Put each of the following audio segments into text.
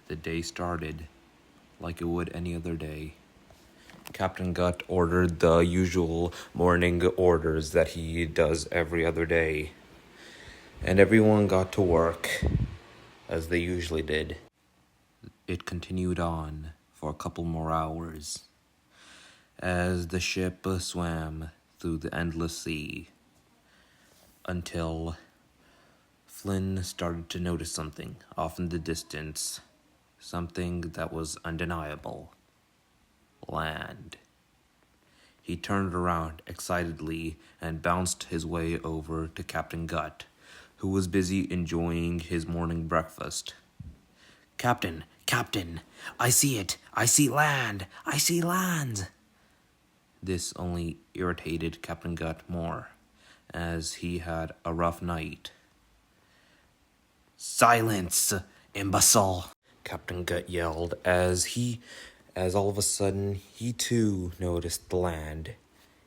The day started like it would any other day. Captain Gutt ordered the usual morning orders that he does every other day, and everyone got to work as they usually did. It continued on for a couple more hours as the ship swam through the endless sea until Flynn started to notice something off in the distance, something that was undeniable. Land. He turned around excitedly and bounced his way over to Captain Gutt, who was busy enjoying his morning breakfast. "Captain, Captain, I see it! I see land! I see land!" This only irritated Captain Gutt more, as he had a rough night. "Silence, imbecile!" Captain Gutt yelled as all of a sudden he too noticed the land.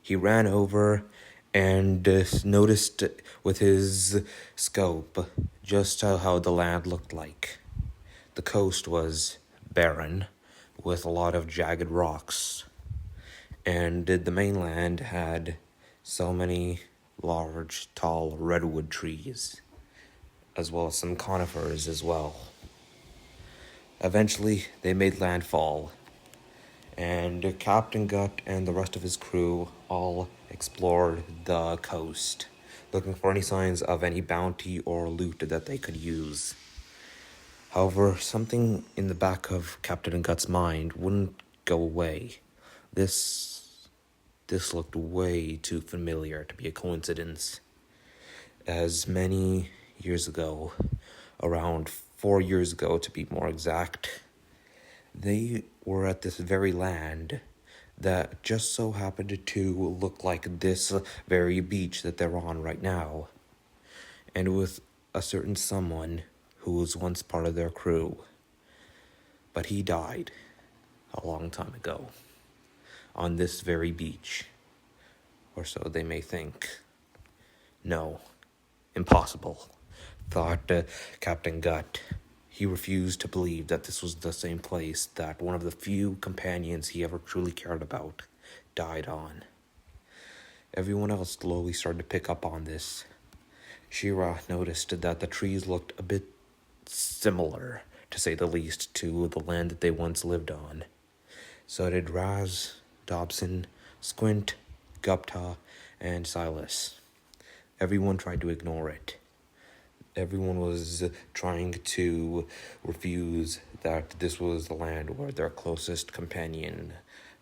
He ran over and noticed with his scope just how the land looked like. The coast was barren, with a lot of jagged rocks, and the mainland had so many large, tall redwood trees, as well as some conifers as well. Eventually, they made landfall, and Captain Gutt and the rest of his crew all explored the coast, looking for any signs of any bounty or loot that they could use. However, something in the back of Captain Gutt's mind wouldn't go away. This looked way too familiar to be a coincidence. As many years ago, around 4 years ago to be more exact, they were at this very land that just so happened to look like this very beach that they're on right now, and with a certain someone who was once part of their crew. But he died a long time ago on this very beach, or so they may think. No, impossible, thought Captain Gutt. He refused to believe that this was the same place that one of the few companions he ever truly cared about died on. Everyone else slowly started to pick up on this. Shira noticed that the trees looked a bit similar, to say the least, to the land that they once lived on. So did Raz, Dobson, Squint, Gupta, and Silas. Everyone tried to ignore it. Everyone was trying to refuse that this was the land where their closest companion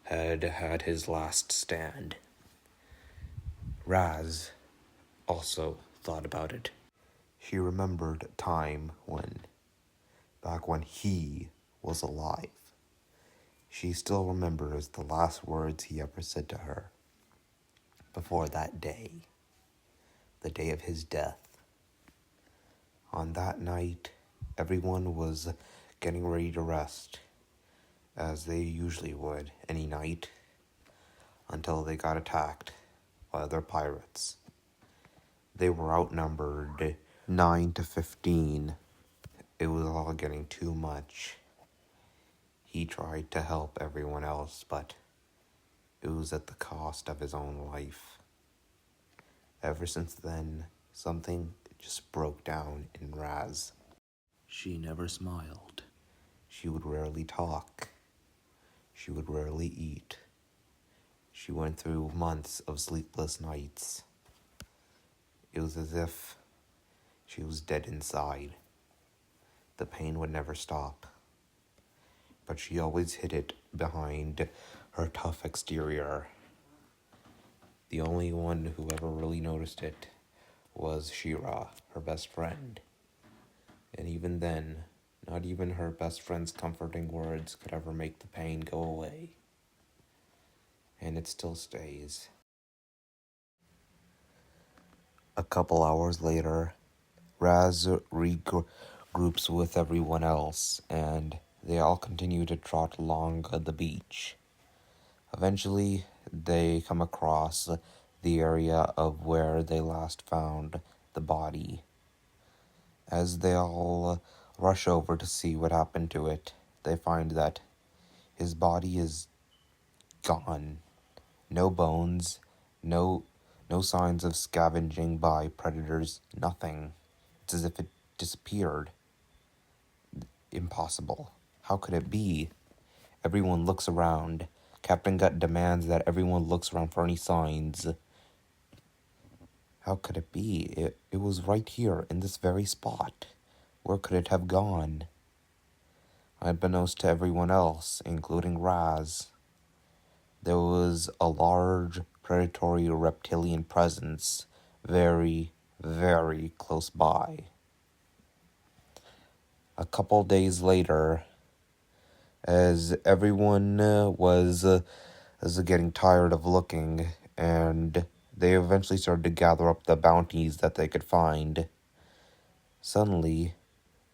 had had his last stand. Raz also thought about it. He remembered a time back when he was alive. She still remembers the last words he ever said to her before that day, the day of his death. On that night, everyone was getting ready to rest, as they usually would any night, until they got attacked by other pirates. They were outnumbered 9 to 15. It was all getting too much. He tried to help everyone else, but it was at the cost of his own life. Ever since then, something just broke down in Raz. She never smiled. She would rarely talk. She would rarely eat. She went through months of sleepless nights. It was as if she was dead inside. The pain would never stop, but she always hid it behind her tough exterior. The only one who ever really noticed it was Shira, her best friend. And even then, not even her best friend's comforting words could ever make the pain go away. And it still stays. A couple hours later, Raz regroups with everyone else, and they all continue to trot along the beach. Eventually, they come across the area of where they last found the body. As they all rush over to see what happened to it. They find that his body is gone. No bones, no no signs of scavenging by predators, nothing. It's as if it disappeared. Impossible. How could it be? Everyone looks around. Captain Gut demands that everyone looks around for any signs. How could it be? It was right here, in this very spot. Where could it have gone? Unbeknownst to everyone else, including Raz, there was a large predatory reptilian presence very, very close by. A couple days later, as everyone was getting tired of looking, and they eventually started to gather up the bounties that they could find, suddenly,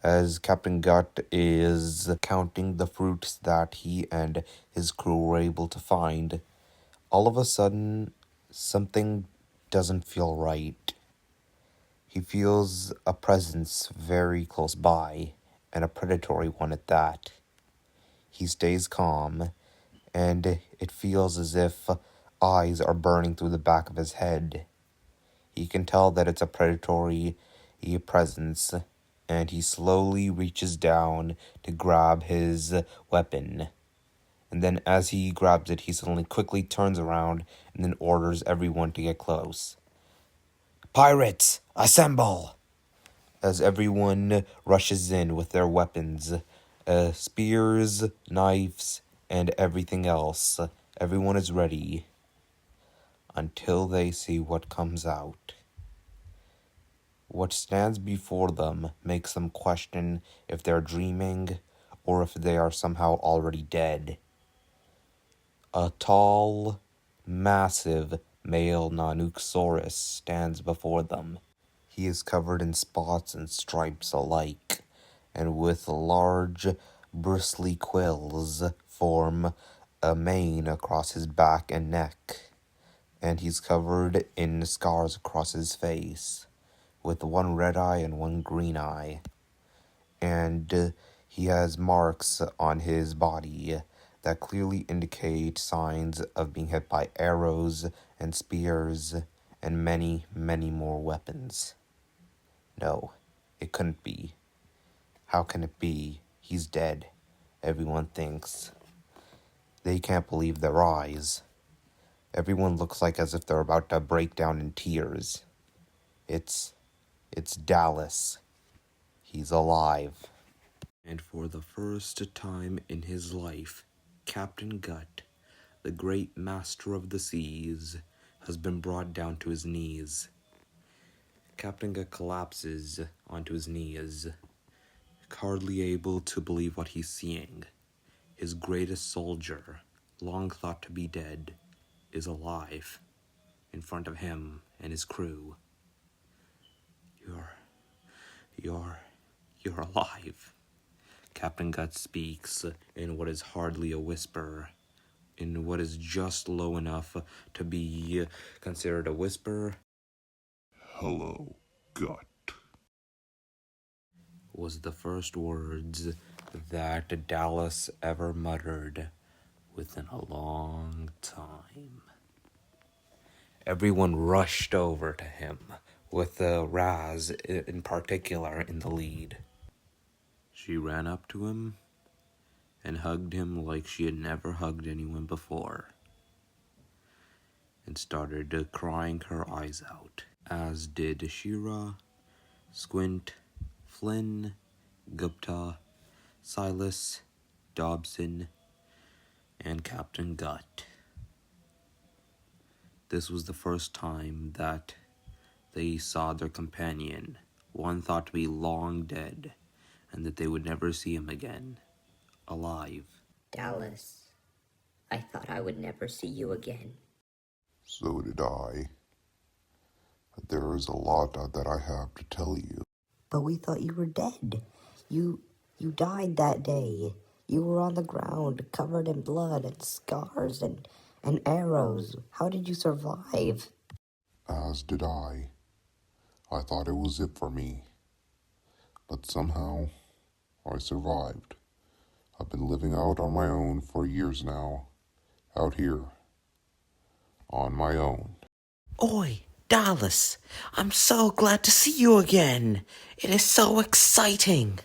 as Captain Gut is counting the fruits that he and his crew were able to find, all of a sudden, something doesn't feel right. He feels a presence very close by, and a predatory one at that. He stays calm, and it feels as if eyes are burning through the back of his head. He can tell that it's a predatory presence, and he slowly reaches down to grab his weapon. And then as he grabs it, he suddenly quickly turns around and then orders everyone to get close. "Pirates, assemble!" As everyone rushes in with their weapons, spears, knives, and everything else. Everyone is ready until they see what comes out. What stands before them makes them question if they're dreaming or if they are somehow already dead. A tall, massive male Nanuxsaurus stands before them. He is covered in spots and stripes alike, and with large, bristly quills form a mane across his back and neck, and he's covered in scars across his face, with one red eye and one green eye, and he has marks on his body that clearly indicate signs of being hit by arrows and spears and many, many more weapons. No, it couldn't be. How can it be? He's dead, everyone thinks. They can't believe their eyes. Everyone looks like as if they're about to break down in tears. It's Dallas. He's alive. And for the first time in his life, Captain Gut, the great master of the seas, has been brought down to his knees. Captain Gut collapses onto his knees, hardly able to believe what he's seeing. His greatest soldier, long thought to be dead, is alive in front of him and his crew. You're alive. Captain Gut speaks in what is hardly a whisper, in what is just low enough to be considered a whisper. "Hello, Gut," was the first words that Dallas ever muttered within a long time. Everyone rushed over to him, with Raz in particular in the lead. She ran up to him and hugged him like she had never hugged anyone before, and started crying her eyes out, as did Shira, Squint, Flynn, Gupta, Silas, Dobson, and Captain Gut. This was the first time that they saw their companion, one thought to be long dead, and that they would never see him again, alive. Dallas, I thought I would never see you again. "So did I. But there is a lot that I have to tell you." But we thought you were dead. You died that day. You were on the ground, covered in blood and scars and arrows. How did you survive? As did I. I thought it was it for me. But somehow, I survived. I've been living out on my own for years now. Out here. On my own. Oi, Dallas, I'm so glad to see you again. It is so exciting.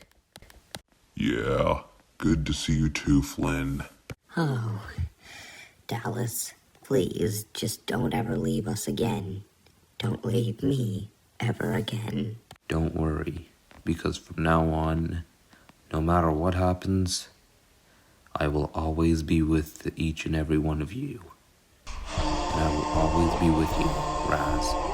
Yeah, good to see you too, Flynn. Oh, Dallas, please just don't ever leave us again. Don't leave me ever again. Don't worry, because from now on, no matter what happens, I will always be with each and every one of you. And I will always be with you, Raz.